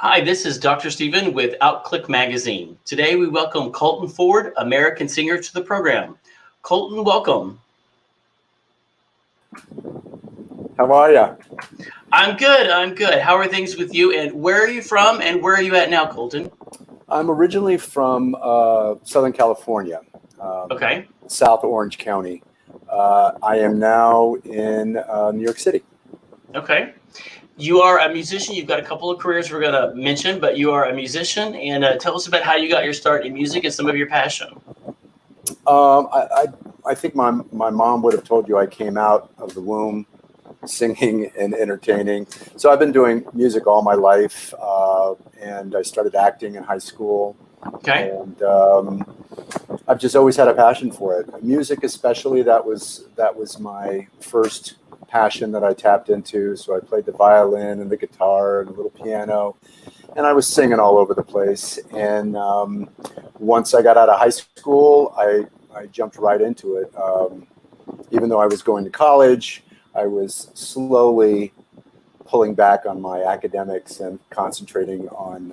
Hi, this is Dr. Stephen with Outclick Magazine. Today we welcome Colton Ford, American singer, to the program. Colton, welcome. How are you? I'm good. How are things with you? And where are you from and where are you at now, Colton? I'm originally from Southern California, Okay. South Orange County. I am now in New York City. Okay. You are a musician. You've got a couple of careers we're going to mention, but you are a musician. And tell us about how you got your start in music and some of your passion. I think my mom would have told you I came out of the womb singing and entertaining. So I've been doing music all my life, and I started acting in high school. Okay. And I've just always had a passion for it. Music especially, that was my first passion that I tapped into. So I played the violin and the guitar and a little piano, and I was singing all over the place. And once I got out of high school, I jumped right into it. Even though I was going to college, I was slowly pulling back on my academics and concentrating on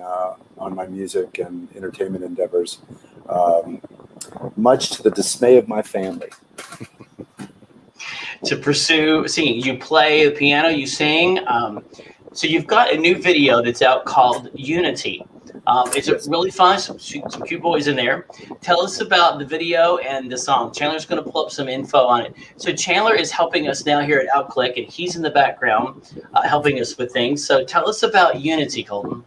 my music and entertainment endeavors, much to the dismay of my family. To pursue singing, you play the piano, you sing. So you've got a new video that's out called Unity. It's Yes. really fun. Some cute boys in there. Tell us about the video and the song. Chandler's going to pull up some info on it. So Chandler is helping us now here at Outclick, and he's in the background helping us with things. So tell us about Unity, Colton.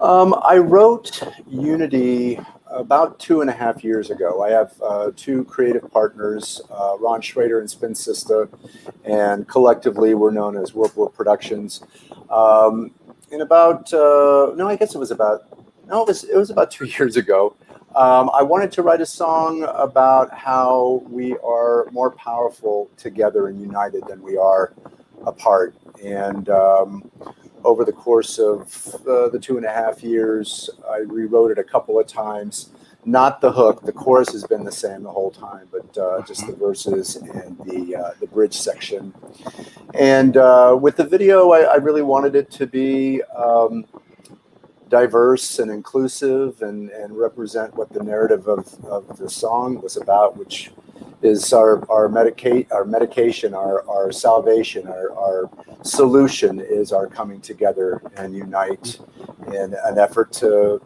I wrote Unity about 2.5 years ago. I have two creative partners, Ron Schrader and Spin Sista, and collectively we're known as Whirlpool Productions. It was about 2 years ago. I wanted to write a song about how we are more powerful together and united than we are apart. And over the course of the 2.5 years, I rewrote it a couple of times. Not the hook. The chorus has been the same the whole time, but just the verses and the bridge section. And with the video, I really wanted it to be diverse and inclusive and represent what the narrative of the song was about, which is our medication, our salvation, our solution is our coming together and unite in an effort to,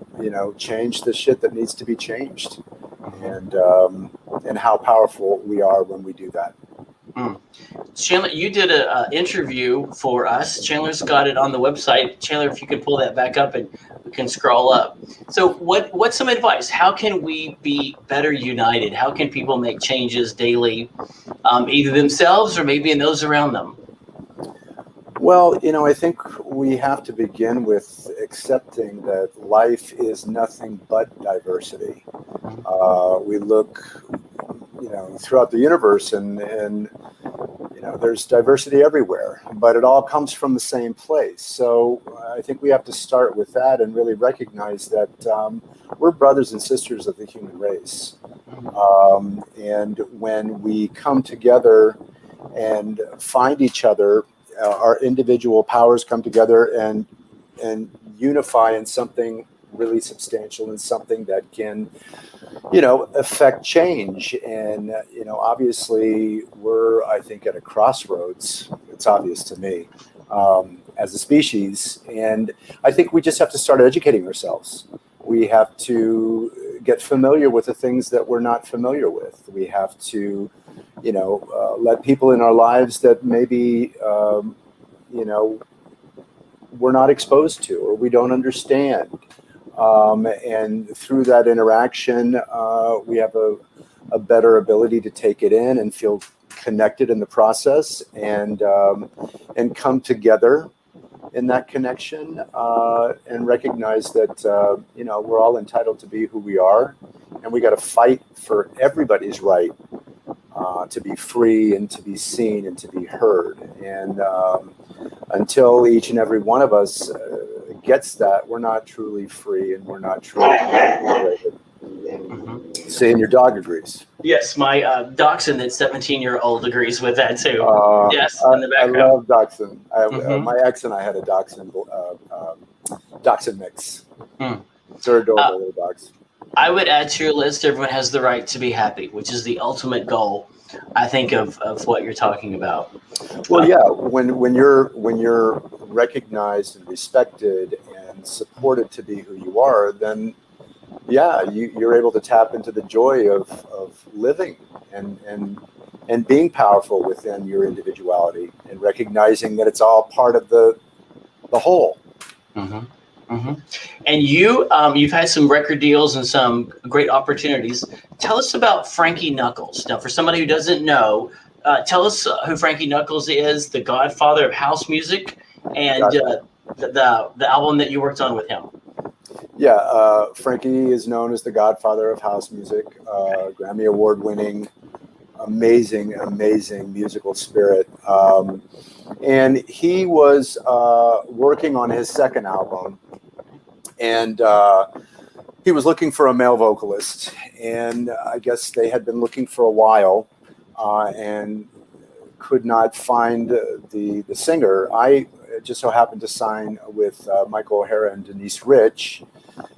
change the shit that needs to be changed, and how powerful we are when we do that. Chandler, you did an interview for us. Chandler's got it on the website. Chandler, if you could pull that back up and we can scroll up. So what's some advice? How can we be better united? How can people make changes daily, either themselves or maybe in those around them? Well, I think we have to begin with accepting that life is nothing but diversity. We look, throughout the universe and there's diversity everywhere, but it all comes from the same place. So I think we have to start with that and really recognize that we're brothers and sisters of the human race. And when we come together and find each other, our individual powers come together and unify in something really substantial and something that can, affect change. And, obviously we're, I think, at a crossroads. It's obvious to me, as a species. And I think we just have to start educating ourselves. We have to get familiar with the things that we're not familiar with. We have to, let people in our lives that maybe, we're not exposed to or we don't understand. And through that interaction, we have a better ability to take it in and feel connected in the process and come together in that connection, and recognize that, we're all entitled to be who we are, and we got to fight for everybody's right to be free and to be seen and to be heard. And until each and every one of us gets that, we're not truly free and we're not truly liberated. Saying your dog agrees. Yes, my dachshund, that 17-year-old, agrees with that too. Yes, in the I background. love dachshund. My ex and I had a dachshund Dachshund mix. Hmm. They're adorable little dogs. I would add to your list, everyone has the right to be happy, which is the ultimate goal, I think, of what you're talking about. Well, yeah, when you're recognized and respected and supported to be who you are, then yeah, you're able to tap into the joy of living and being powerful within your individuality and recognizing that it's all part of the whole. Mm-hmm. Mm-hmm. And you've had some record deals and some great opportunities. Tell us about Frankie Knuckles. Now, for somebody who doesn't know, tell us who Frankie Knuckles is, the godfather of house music, and the album that you worked on with him. Yeah, Frankie is known as the godfather of house music, Grammy Award winning, amazing musical spirit. And he was working on his second album, and he was looking for a male vocalist. And I guess they had been looking for a while and could not find the singer. I just so happened to sign with Michael O'Hara and Denise Rich,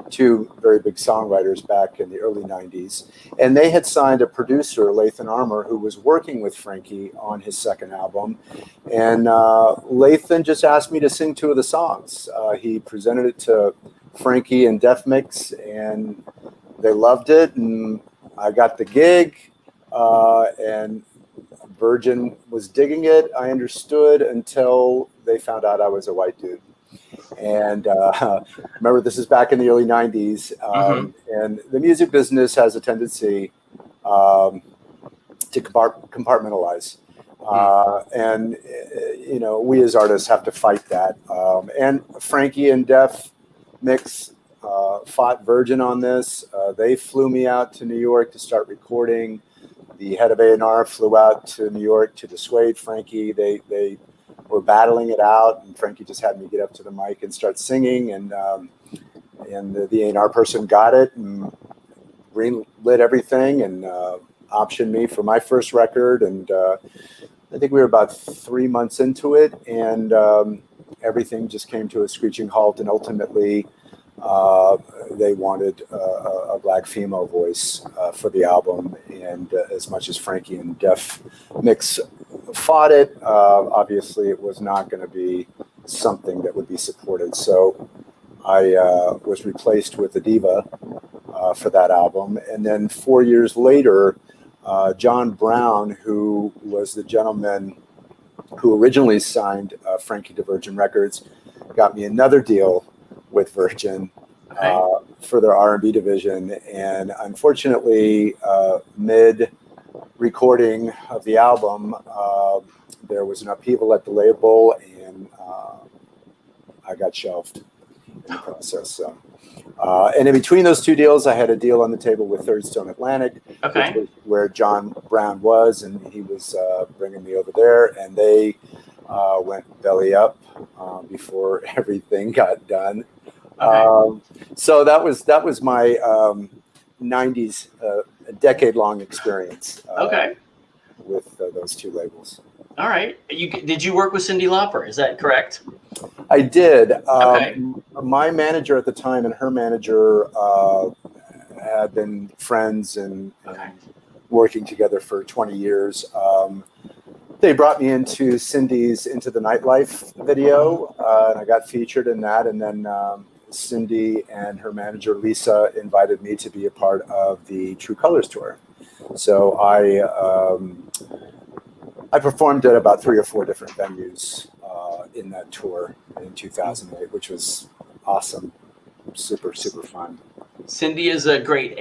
two very big songwriters back in the early 90s. And they had signed a producer, Lathan Armour, who was working with Frankie on his second album. And Lathan just asked me to sing two of the songs. He presented it to Frankie and Def Mix, and they loved it. And I got the gig, and Virgin was digging it. I understood until they found out I was a white dude. And remember, this is back in the early 90s. And the music business has a tendency to compartmentalize. And, you know, we as artists have to fight that. And Frankie and Def Mix fought Virgin on this. They flew me out to New York to start recording. The head of A&R flew out to New York to dissuade Frankie. They were battling it out, and Frankie just had me get up to the mic and start singing, and the A&R person got it and greenlit everything and optioned me for my first record. And I think we were about 3 months into it, and everything just came to a screeching halt, and ultimately they wanted a black female voice for the album. And as much as Frankie and Def Mix fought it, obviously it was not going to be something that would be supported. So I was replaced with a diva for that album. And then 4 years later, John Brown, who was the gentleman who originally signed Frankie to Virgin Records, got me another deal with Virgin for their R&B division. And unfortunately, mid-recording of the album, there was an upheaval at the label, and I got shelved in the process. So, and in between those two deals, I had a deal on the table with Third Stone Atlantic, which was where John Brown was, and he was bringing me over there, and they went belly up before everything got done. So that was my 90s, decade-long experience with those two labels. All right. Did you work with Cyndi Lauper? Is that correct? I did. My manager at the time and her manager had been friends and working together for 20 years. They brought me into Cindy's Into the Nightlife video, and I got featured in that. And then Cyndi and her manager, Lisa, invited me to be a part of the True Colors tour. So I performed at about 3 or 4 different venues in that tour in 2008, which was awesome. Super fun. Cyndi is a great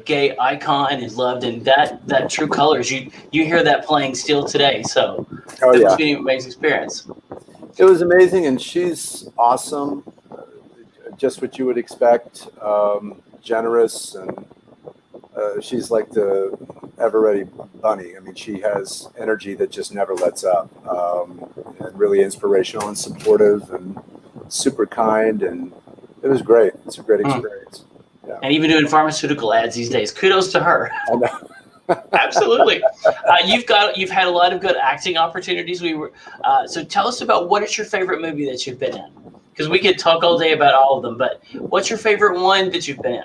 gay icon and is loved, and that True Colors, you hear that playing still today. So it must be an amazing experience. It was amazing, and she's awesome. Just what you would expect, generous, and she's like the ever-ready bunny. I mean, she has energy that just never lets up, and really inspirational and supportive and super kind, and it was great. It's a great experience. Yeah. And even doing pharmaceutical ads these days. Kudos to her. I know. Absolutely. You've had a lot of good acting opportunities. So tell us about what is your favorite movie that you've been in? because we could talk all day about all of them. But what's your favorite one that you've been in?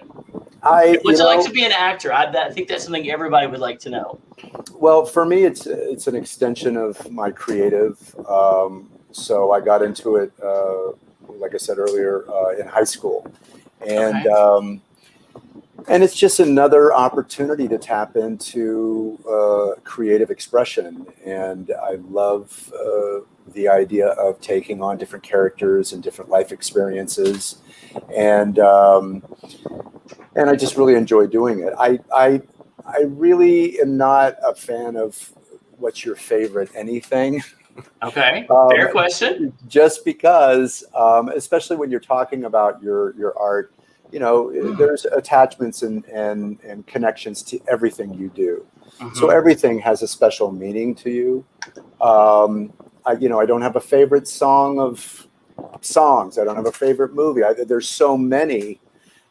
You What's it know, like to be an actor? I think that's something everybody would like to know. well, for me, it's an extension of my creative. So I got into it, like I said earlier, in high school, and Okay. and it's just another opportunity to tap into creative expression. And I love the idea of taking on different characters and different life experiences, and I just really enjoy doing it. I really am not a fan of what's your favorite anything. Okay. Um, Fair question. just because, especially when you're talking about your art, there's attachments and connections to everything you do. So Mm-hmm. everything has a special meaning to you. I don't have a favorite song of songs. I don't have a favorite movie. There's so many,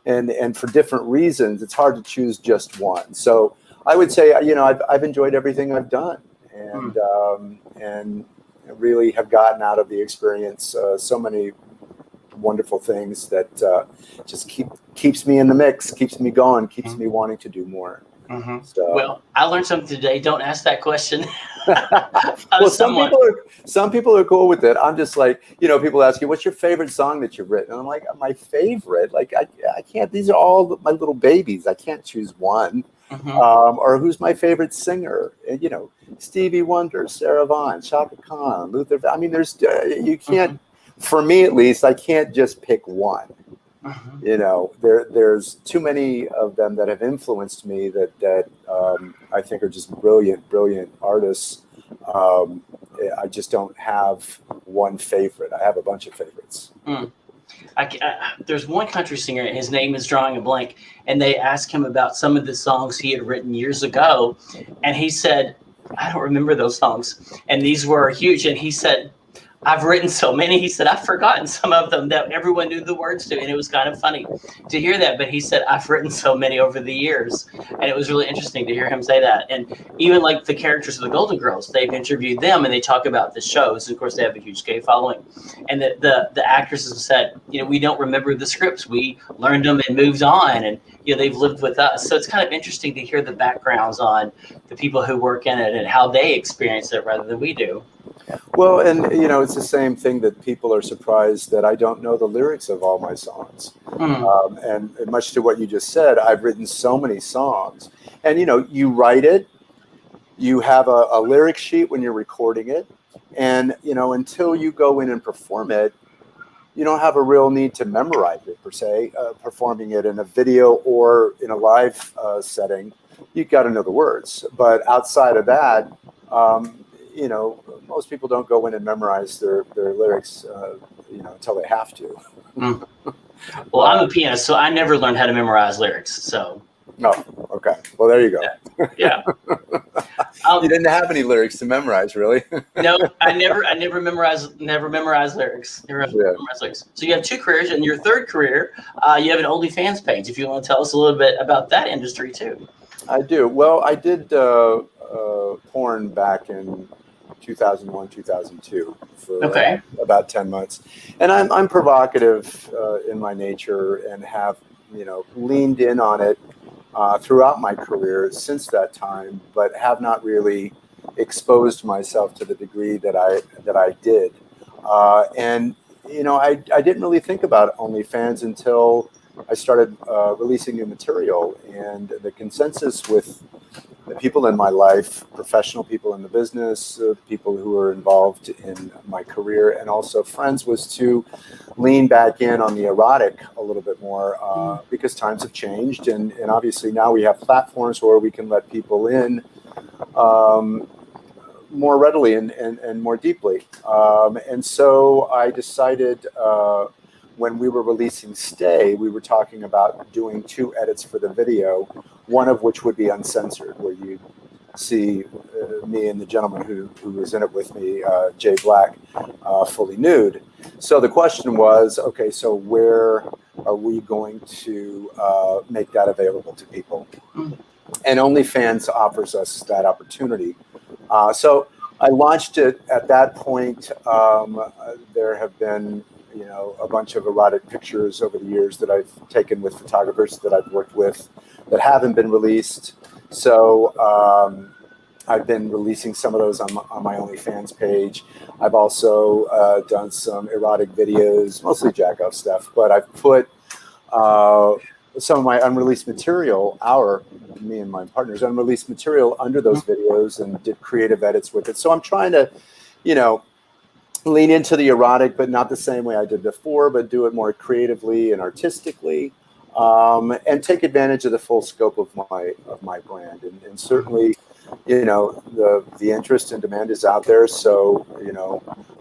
and for different reasons, it's hard to choose just one. So I would say, I've enjoyed everything I've done, and really have gotten out of the experience so many wonderful things that just keeps me in the mix, keeps me going, keeps me wanting to do more. Mm-hmm. So, Well, I learned something today. Don't ask that question well, of someone. some people are cool with it. I'm just like, people ask you, what's your favorite song that you've written? And I'm like, my favorite, like I can't. These are all my little babies. I can't choose one. Mm-hmm. Or who's my favorite singer? And, Stevie Wonder, Sarah Vaughan, Chaka Khan, Luther. I mean, there's you can't. For me, at least, I can't just pick one. Mm-hmm. There's too many of them that have influenced me that I think are just brilliant artists. I just don't have one favorite. I have a bunch of favorites. Mm. There's one country singer, and his name is drawing a blank, and they asked him about some of the songs he had written years ago, and he said, I don't remember those songs, and these were huge, and he said, I've written so many. He said, I've forgotten some of them that everyone knew the words to. And it was kind of funny to hear that. But he said, I've written so many over the years. And it was really interesting to hear him say that. And even like the characters of the Golden Girls, they've interviewed them and they talk about the shows. And of course, they have a huge gay following. And the actresses have said, we don't remember the scripts. We learned them and moved on. And, they've lived with us. So it's kind of interesting to hear the backgrounds on the people who work in it and how they experience it rather than we do. Well, and it's the same thing that people are surprised that I don't know the lyrics of all my songs. And much to what you just said, I've written so many songs. And you write it, you have a lyric sheet when you're recording it, and until you go in and perform it, you don't have a real need to memorize it per se. Performing it in a video or in a live setting, you've got to know the words. But outside of that, most people don't go in and memorize their lyrics, until they have to. Well, I'm a pianist, so I never learned how to memorize lyrics. So. Oh, okay. Well, there you go. Yeah. You didn't have any lyrics to memorize, really? No, I never memorized lyrics. Memorized lyrics. So you have two careers, and your third career, you have an OnlyFans page. If you want to tell us a little bit about that industry too. I do. Well, I did porn back in 2001, 2002 for about 10 months. And I'm provocative in my nature and have, leaned in on it throughout my career since that time, but have not really exposed myself to the degree that I did. And I didn't really think about OnlyFans until I started releasing new material, and the consensus with the people in my life, professional people in the business, people who are involved in my career, and also friends, was to lean back in on the erotic a little bit more because times have changed, and obviously now we have platforms where we can let people in more readily and more deeply. And so I decided when we were releasing Stay, we were talking about doing 2 edits for the video, one of which would be uncensored, where you see me and the gentleman who was in it with me, Jay Black, fully nude. So the question was, okay, so where are we going to make that available to people? And OnlyFans offers us that opportunity. So I launched it at that point. There have been a bunch of erotic pictures over the years that I've taken with photographers that I've worked with that haven't been released. So I've been releasing some of those on my OnlyFans page. I've also done some erotic videos, mostly jack-off stuff, but I've put some of my unreleased material, me and my partner's unreleased material under those videos and did creative edits with it. So I'm trying to, lean into the erotic, but not the same way I did before, but do it more creatively and artistically, and take advantage of the full scope of my brand. And certainly, the interest and demand is out there. So,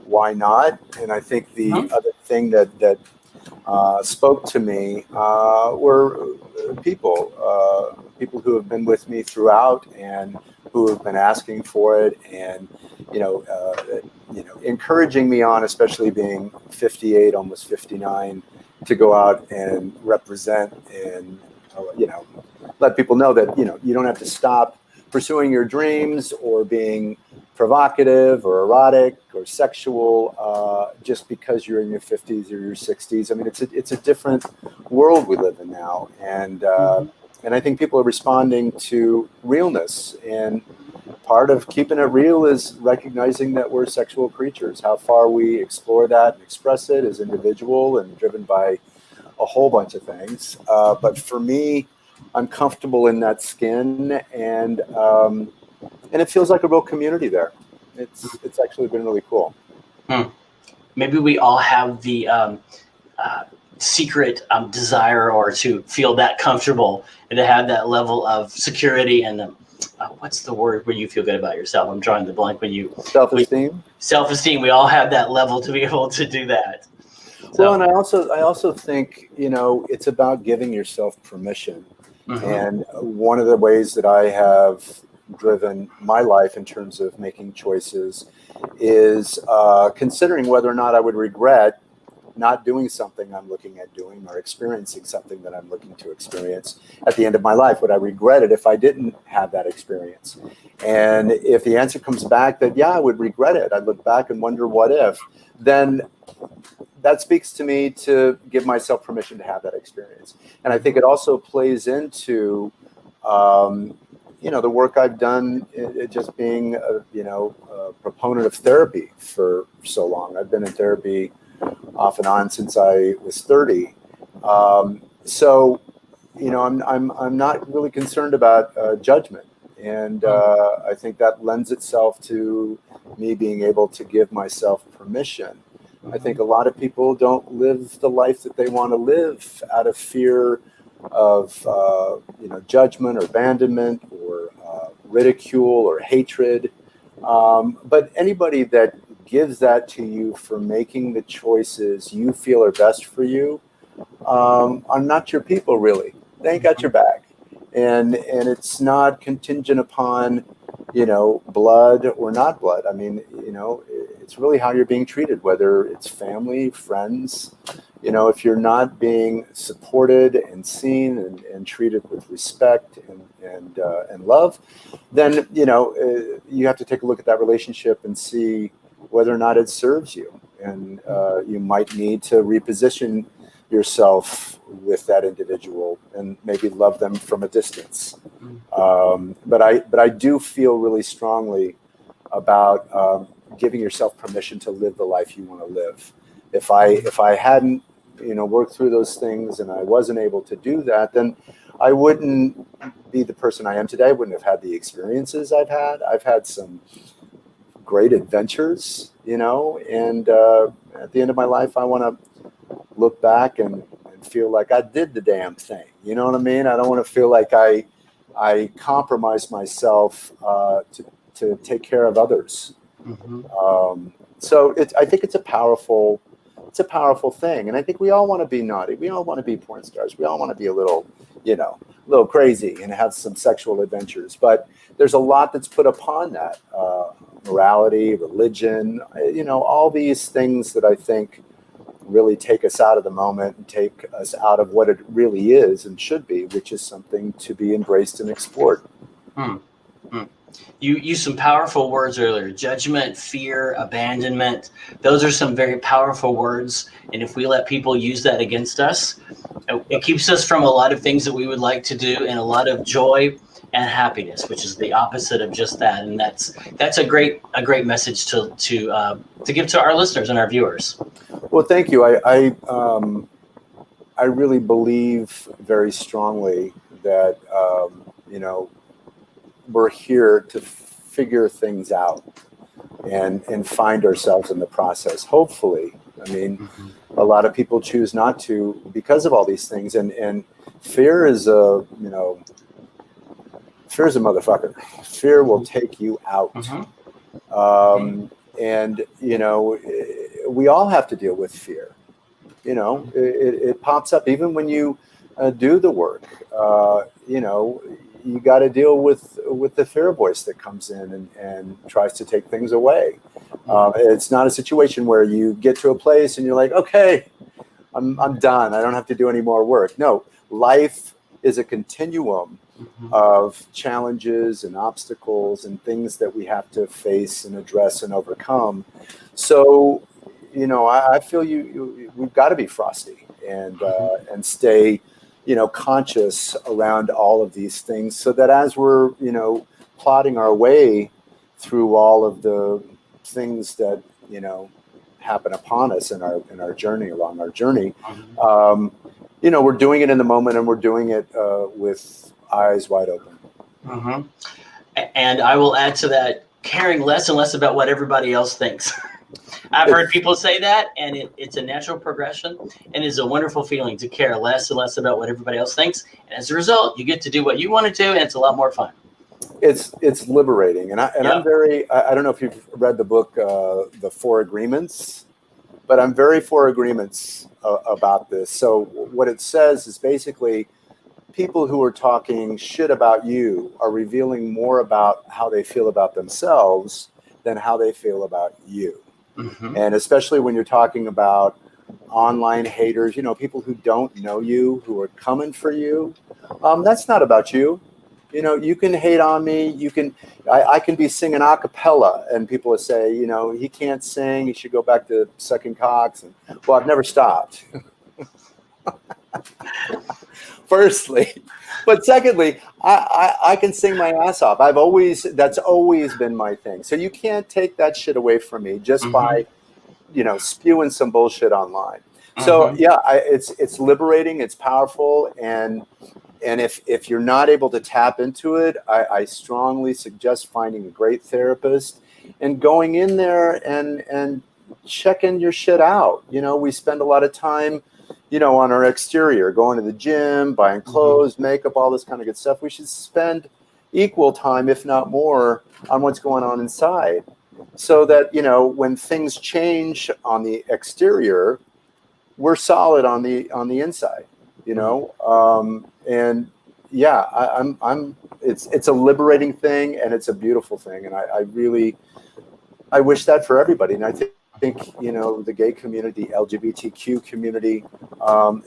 why not? And I think the other thing that spoke to me were people who have been with me throughout and who have been asking for it, and encouraging me on, especially being 58, almost 59, to go out and represent and let people know that you don't have to stop pursuing your dreams or being provocative or erotic or sexual just because you're in your 50s or your 60s. I mean, it's a different world we live in now, and I think people are responding to realness. And part of keeping it real is recognizing that we're sexual creatures. How far we explore that and express it is individual and driven by a whole bunch of things. But for me, I'm comfortable in that skin, and it feels like a real community there. It's actually been really cool. Maybe we all have the secret desire, or to feel that comfortable and to have that level of security and what's the word when you feel good about yourself? I'm drawing the blank. When you self-esteem. Self-esteem. We all have that level to be able to do that. Well, and I also think it's about giving yourself permission. And one of the ways that I have driven my life in terms of making choices is considering whether or not I would regret not doing something I'm looking at doing, or experiencing something that I'm looking to experience at the end of my life. Would I regret it if I didn't have that experience? And if the answer comes back that, yeah, I would regret it, I'd look back and wonder what if, then that speaks to me to give myself permission to have that experience. And I think it also plays into, the work I've done, just being a proponent of therapy for so long. I've been in therapy off and on since I was 30. So, I'm not really concerned about judgment. And I think that lends itself to me being able to give myself permission. I think a lot of people don't live the life that they want to live out of fear of, judgment or abandonment or ridicule or hatred. But anybody that gives that to you for making the choices you feel are best for you are not your people, really. They ain't got your back. And it's not contingent upon, blood or not blood. I mean, it's really how you're being treated, whether it's family, friends. If you're not being supported and seen and treated with respect and love, then, you have to take a look at that relationship and see whether or not it serves you. And you might need to reposition yourself with that individual and maybe love them from a distance. But I do feel really strongly about giving yourself permission to live the life you want to live. If I hadn't, worked through those things and I wasn't able to do that, then I wouldn't be the person I am today. I wouldn't have had the experiences I've had. I've had some great adventures, and at the end of my life, I want to look back and feel like I did the damn thing. You know what I mean? I don't want to feel like I compromised myself to take care of others. So I think it's a powerful thing, and I think we all want to be naughty. We all want to be porn stars. We all want to be a little crazy and have some sexual adventures. But there's a lot that's put upon that. Morality, religion, all these things that I think really take us out of the moment and take us out of what it really is and should be, which is something to be embraced and explored. You used some powerful words earlier: judgment, fear, abandonment. Those are some very powerful words. And if we let people use that against us, it keeps us from a lot of things that we would like to do, and a lot of joy and happiness, which is the opposite of just that. And that's a great message to give to our listeners and our viewers. Well, thank you. I really believe very strongly that we're here to figure things out and find ourselves in the process. Hopefully, I mean, a lot of people choose not to because of all these things, and fear is a motherfucker. Fear will take you out. And we all have to deal with fear. It pops up even when you do the work. You got to deal with the fear voice that comes in and tries to take things away. It's not a situation where you get to a place and you're like, okay, I'm done. I don't have to do any more work. No, life is a continuum of challenges and obstacles and things that we have to face and address and overcome. So, I feel we've got to be frosty and stay, conscious around all of these things, so that as we're, plotting our way through all of the things that, happen upon us in our journey, along our journey, we're doing it in the moment, and we're doing it with eyes wide open. And I will add to that, caring less and less about what everybody else thinks. I've heard people say that, and it's a natural progression, and it's a wonderful feeling to care less and less about what everybody else thinks. And as a result, you get to do what you want to do, and it's a lot more fun. It's liberating, and I'm very. I don't know if you've read the book, The Four Agreements, but I'm very for agreements about this. So what it says is basically, people who are talking shit about you are revealing more about how they feel about themselves than how they feel about you. And especially when you're talking about online haters, people who don't know you, who are coming for you, that's not about you. You can hate on me. I can be singing a cappella, and people will say, he can't sing. He should go back to sucking cocks. And, well, I've never stopped. Firstly, but secondly, I can sing my ass off. That's always been my thing. So you can't take that shit away from me just by, spewing some bullshit online. So it's liberating. It's powerful. And if you're not able to tap into it, I strongly suggest finding a great therapist and going in there and checking your shit out. We spend a lot of time, on our exterior, going to the gym, buying clothes, makeup, all this kind of good stuff. We should spend equal time, if not more, on what's going on inside, so that, when things change on the exterior, we're solid on the inside, and yeah, it's a liberating thing, and it's a beautiful thing. And I wish that for everybody. And I think, the gay community, LGBTQ community,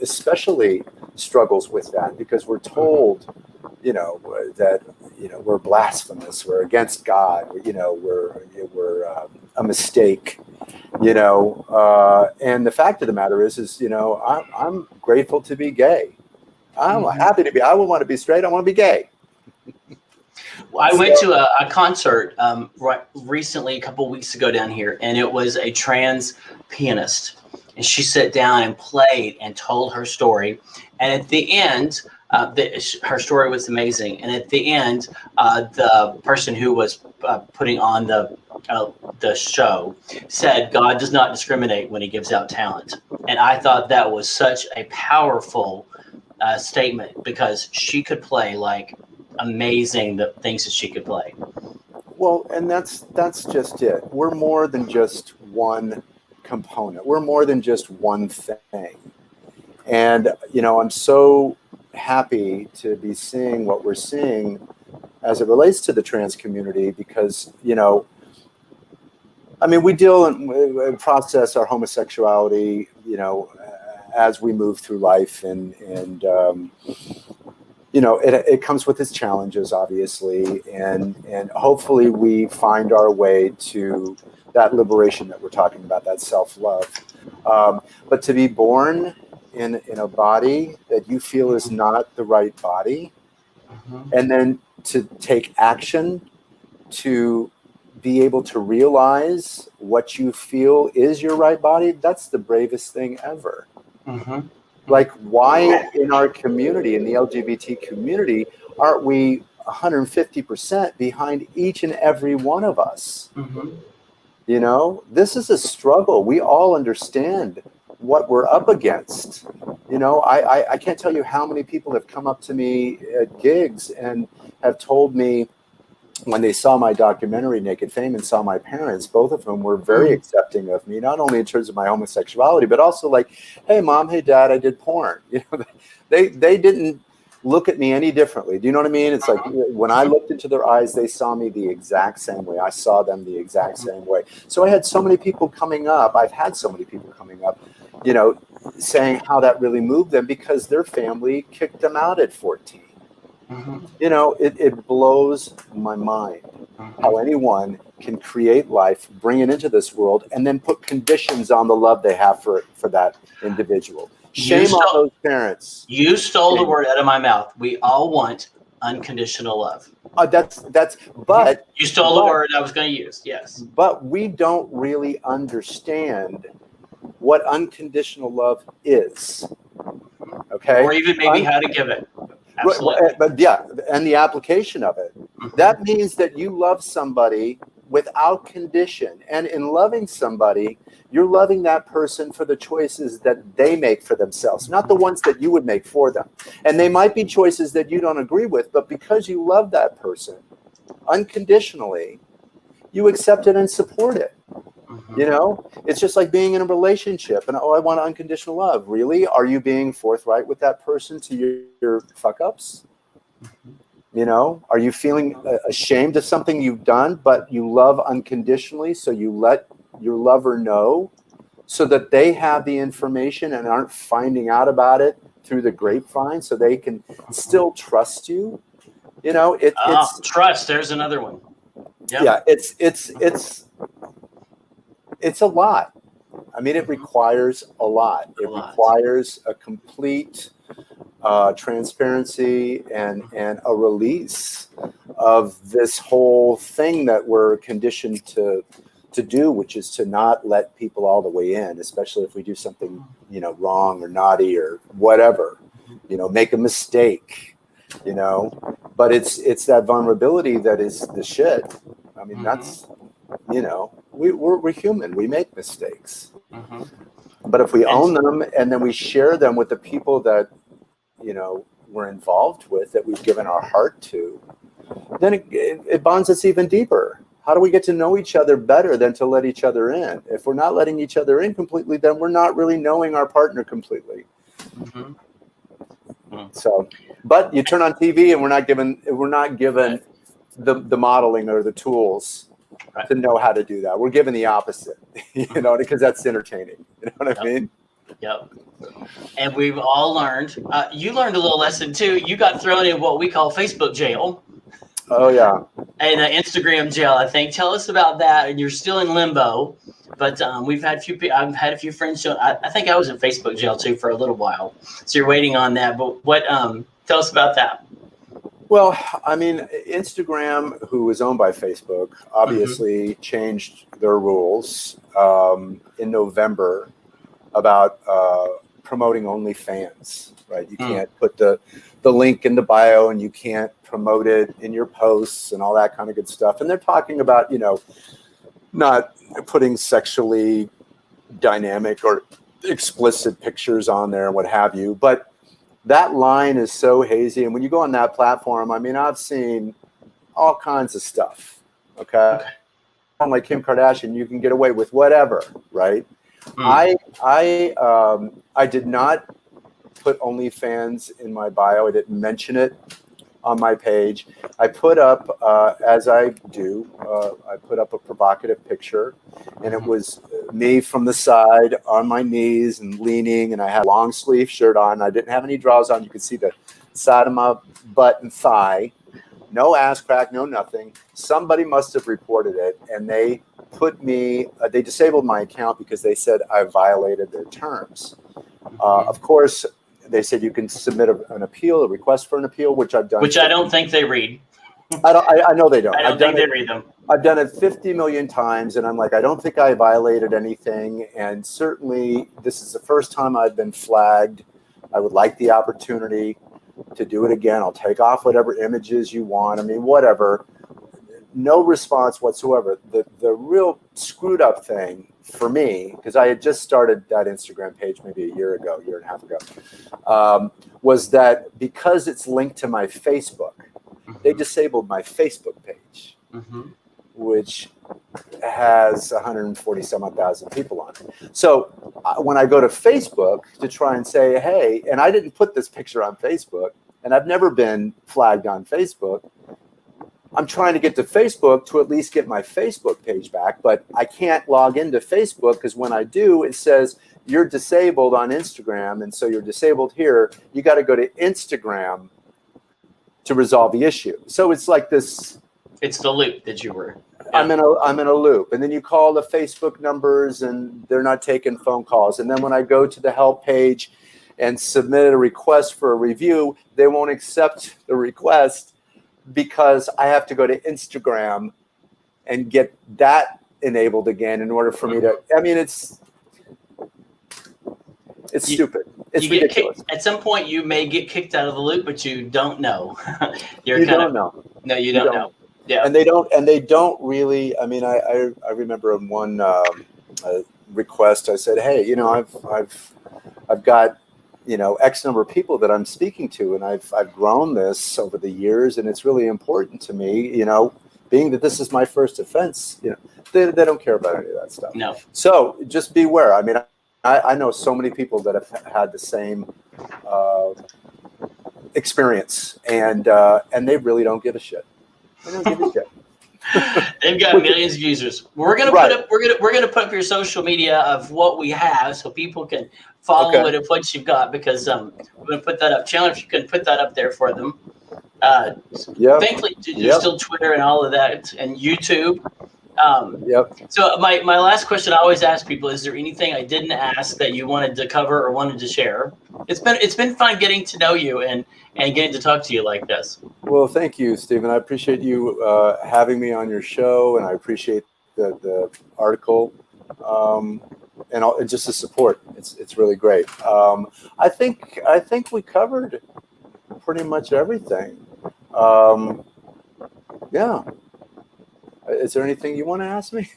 especially struggles with that, because we're told, that, we're blasphemous, we're against God, we're a mistake, and the fact of the matter is, I'm grateful to be gay. I'm happy to be. I wouldn't want to be straight. I want to be gay. I went to a concert recently, a couple of weeks ago down here, and it was a trans pianist. And she sat down and played and told her story. And at the end, her story was amazing. And at the end, the person who was putting on the show said, God does not discriminate when he gives out talent. And I thought that was such a powerful statement, because she could play like amazing the things that she could play. Well, and that's just it. We're more than just one component. We're more than just one thing. And I'm so happy to be seeing what we're seeing as it relates to the trans community, because we deal and process our homosexuality, as we move through life, and it comes with its challenges, obviously, and hopefully we find our way to that liberation that we're talking about, that self-love. But to be born in a body that you feel is not the right body, and then to take action to be able to realize what you feel is your right body, that's the bravest thing ever. Like, why in our community, in the LGBT community, aren't we 150% behind each and every one of us? This is a struggle. We all understand what we're up against. I can't tell you how many people have come up to me at gigs and have told me, when they saw my documentary Naked Fame and saw my parents, both of whom were very accepting of me, not only in terms of my homosexuality, but also like, hey mom, hey dad, I did porn. They didn't look at me any differently. Do you know what I mean? It's like when I looked into their eyes, they saw me the exact same way. I saw them the exact same way. So I had so many people coming up. I've had so many people coming up, saying how that really moved them because their family kicked them out at 14. It blows my mind how anyone can create life, bring it into this world, and then put conditions on the love they have for that individual. Shame on those parents. You stole the word out of my mouth. We all want unconditional love. But you stole the word I was going to use. Yes. But we don't really understand what unconditional love is. Okay. Or even maybe how to give it. Absolutely. But yeah, and the application of it. That means that you love somebody without condition. And in loving somebody, you're loving that person for the choices that they make for themselves, not the ones that you would make for them. And they might be choices that you don't agree with, but because you love that person unconditionally, you accept it and support it. It's just like being in a relationship and, I want unconditional love. Really? Are you being forthright with that person to your fuck ups? Are you feeling ashamed of something you've done, but you love unconditionally? So you let your lover know so that they have the information and aren't finding out about it through the grapevine so they can still trust you. It's trust. There's another one. Yep. Yeah. It's a lot. I mean, it requires a lot. It requires a complete transparency and a release of this whole thing that we're conditioned to do, which is to not let people all the way in, especially if we do something, wrong or naughty or whatever, make a mistake, but it's that vulnerability that is the shit. I mean, that's, we're human. We make mistakes. But if we own them and then we share them with the people that, we're involved with, that we've given our heart to, then it bonds us even deeper. How do we get to know each other better than to let each other in? If we're not letting each other in completely, then we're not really knowing our partner completely. So, but you turn on TV and we're not given the modeling or the tools to know how to do that. We're given the opposite, because that's entertaining. You know what I mean? Yep. And we've all learned. You learned a little lesson too. You got thrown in what we call Facebook jail. Oh yeah. And Instagram jail, I think. Tell us about that. And you're still in limbo, but I've had a few friends show. I think I was in Facebook jail too for a little while. So you're waiting on that. But what? Tell us about that. Well, I mean, Instagram, who was owned by Facebook, obviously changed their rules in November about promoting OnlyFans, right? You can't put the link in the bio and you can't promote it in your posts and all that kind of good stuff. And they're talking about, not putting sexually dynamic or explicit pictures on there and what have you. But that line is so hazy. And when you go on that platform, I mean, I've seen all kinds of stuff, okay? Like Kim Kardashian, you can get away with whatever, right? I did not put OnlyFans in my bio. I didn't mention it on my page. I put up, as I do, I put up a provocative picture, and it was me from the side on my knees and leaning, and I had a long sleeve shirt on. I didn't have any drawers on. You could see side of my butt and thigh. No ass crack, no nothing. Somebody must have reported it, and they put me. They disabled my account because they said I violated their terms. Of course, they said you can submit an appeal, a request for an appeal, which I've done. Which I don't think they read. I know they don't. I don't think they read them. I've done it 50 million times, and I'm like, I don't think I violated anything. And certainly, this is the first time I've been flagged. I would like the opportunity to do it again. I'll take off whatever images you want. I mean, whatever. No response whatsoever. The real screwed up thing for me, because I had just started that Instagram page maybe a year and a half ago, was that because it's linked to my Facebook, they disabled my Facebook page, which has 140 some odd thousand people on it. So when I go to Facebook to try and say, hey, and I didn't put this picture on Facebook, and I've never been flagged on Facebook. I'm trying to get to Facebook to at least get my Facebook page back, but I can't log into Facebook because when I do, it says you're disabled on Instagram, and so you're disabled here. You got to go to Instagram to resolve the issue. So it's like this. It's the loop that you were. Yeah. I'm in a loop, and then you call the Facebook numbers, and they're not taking phone calls. And then when I go to the help page and submit a request for a review, they won't accept the request because I have to go to Instagram and get that enabled again in order for me to. I mean, it's stupid. It's ridiculous. At some point, you may get kicked out of the loop, but you don't know. You don't know. No, you don't know. Yeah, and they don't really. I mean, I remember in one request, I said, hey, you know, I've got, you know, X number of people that I'm speaking to, and I've grown this over the years, and it's really important to me, you know, being that this is my first offense. You know, they don't care about any of that stuff. No. So just beware. I mean, I know so many people that have had the same experience, and they really don't give a shit. They don't give a shit. They've got millions of users. We're gonna put up your social media of what we have so people can follow it of what you've got, because we're gonna put that up. Chandler, if you can put that up there for them. Thankfully, there's still Twitter and all of that, and YouTube. So my last question I always ask people: is there anything I didn't ask that you wanted to cover or wanted to share? It's been fun getting to know you and getting to talk to you like this. Well, thank you, Stephen. I appreciate you having me on your show, and I appreciate the article and just the support. It's really great. I think we covered pretty much everything. Yeah. Is there anything you want to ask me?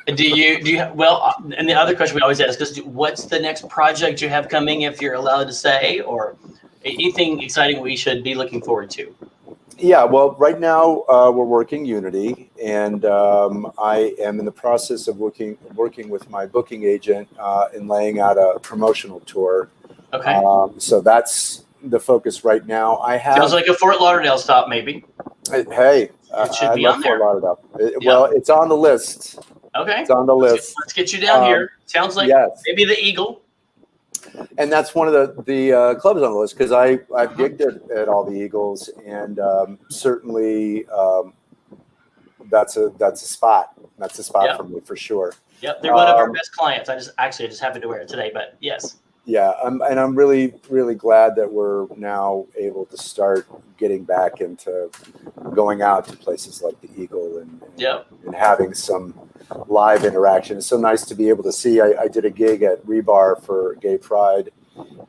Do you well? And the other question we always ask is, what's the next project you have coming, if you're allowed to say, or anything exciting we should be looking forward to? Yeah, well, right now we're working Unity, and I am in the process of working with my booking agent in laying out a promotional tour. Okay. So that's the focus right now. Sounds like a Fort Lauderdale stop, maybe. Hey, it should be on there. Fort Lauderdale. Well, it's on the list. Okay. It's on the list. Let's get you down here. Sounds like maybe the Eagle. And that's one of the clubs on the list, because I've gigged at all the Eagles, and certainly that's a spot. That's a spot for me for sure. Yep, they're one of our best clients. I just happened to wear it today, but yes. Yeah, I'm really, really glad that we're now able to start getting back into going out to places like the Eagle and having some live interaction. It's so nice to be able to see. I did a gig at Rebar for Gay Pride,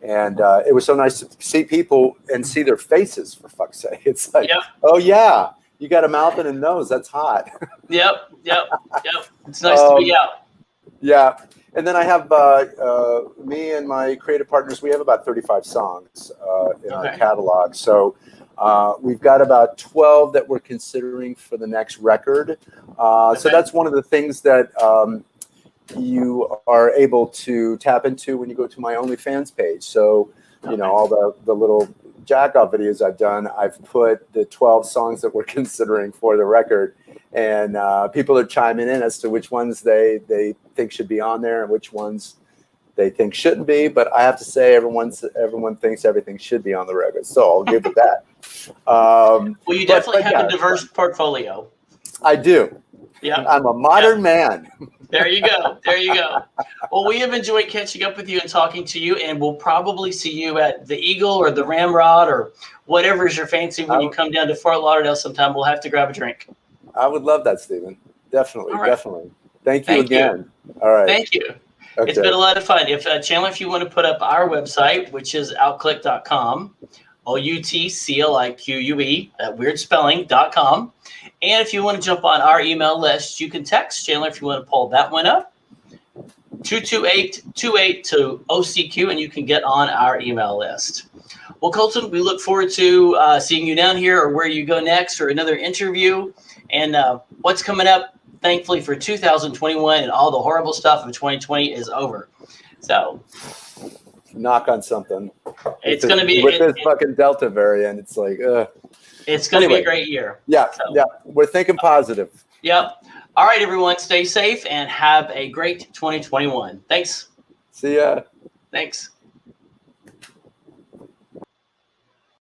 and it was so nice to see people and see their faces, for fuck's sake. It's like, oh yeah, you got a mouth and a nose. That's hot. Yep. It's nice to be out. Yeah. And then I have me and my creative partners. We have about 35 songs in our catalog. So we've got about 12 that we're considering for the next record. So that's one of the things that you are able to tap into when you go to my OnlyFans page. So, you know, all the little jack-off videos I've done, I've put the 12 songs that we're considering for the record. And people are chiming in as to which ones they think should be on there and which ones they think shouldn't be. But I have to say, everyone thinks everything should be on the regular. So I'll give it that. Well, you definitely have yeah, a diverse portfolio. I do. Yeah. I'm a modern man. There you go. There you go. Well, we have enjoyed catching up with you and talking to you, and we'll probably see you at the Eagle or the Ramrod or whatever's your fancy when you come down to Fort Lauderdale sometime. We'll have to grab a drink. I would love that, Stephen. Definitely, All right. definitely. Thank you again. All right. Thank you. Okay. It's been a lot of fun. If Chandler, if you want to put up our website, which is outclick.com, OUTCLIQUE, weirdspelling.com. And if you want to jump on our email list, you can text Chandler if you want to pull that one up, 228-28-OCQ, and you can get on our email list. Well, Colton, we look forward to seeing you down here or where you go next or another interview. And what's coming up, thankfully, for 2021 and all the horrible stuff of 2020 is over. So knock on something. It's going to be with this fucking Delta variant. It's like, it's going to be a great year. Yeah, yeah. We're thinking positive. Yep. All right, everyone. Stay safe and have a great 2021. Thanks. See ya. Thanks.